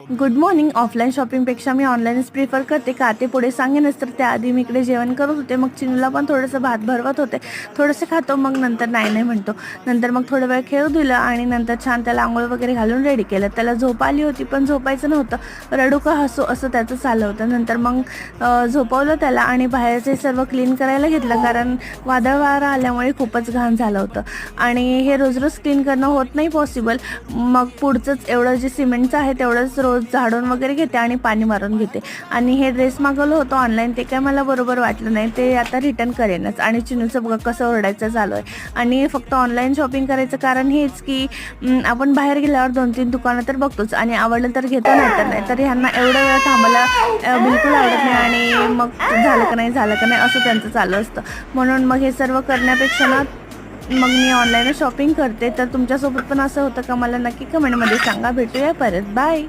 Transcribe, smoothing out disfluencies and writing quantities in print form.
Good morning. Offline शॉपिंगपेक्षा मी ऑनलाईनच prefer करते. का ते पुढे सांगेनच. तर त्याआधी मी इकडे जेवण करत होते. मग चिनूला पण थोडंसं भात भरवत होते. थोडंसं खातो, मग नंतर नाही नाही म्हणतो. नंतर मग थोडं वेळ खेळू दिलं आणि नंतर छान त्याला आंघोळ वगैरे घालून रेडी केलं. त्याला झोप आली होती, पण झोपायचं नव्हतं. रडू का हसू असं त्याचं चाललं होतं. नंतर मग झोपवलं त्याला आणि बाहेरचे सर्व क्लीन करायला घेतलं, कारण वादळ वारा आल्यामुळे खूपच घाण झालं होतं आणि हे रोज रोज क्लीन करणं होत नाही पॉसिबल. मग पुढचंच एवढं जे सिमेंटचं आहे तेवढंच रोज झाडून वगैरे घेते आणि पाणी मारून घेते. आणि हे ड्रेस मागवलं होतं ऑनलाईन, ते काय मला बरोबर वाटलं नाही. ते आता रिटर्न करेनच. आणि चिनूचं बघा कसं ओरडायचं चालू आहे. आणि फक्त ऑनलाईन शॉपिंग करायचं कारण हेच की आपण बाहेर गेल्यावर 2-3 दुकानं तर बघतोच आणि आवडलं तर घेतो, नाही तर ह्यांना एवढं वेळ थांबायला बिलकुल आवडत नाही. आणि मग झालं का नाही असं त्यांचं चालू असतं. म्हणून मग हे सर्व करण्यापेक्षा ना मग मी ऑनलाईनच शॉपिंग करते. तर तुमच्यासोबत पण असं होतं का? मला नक्की कमेंटमध्ये सांगा. भेटूया परत. बाय.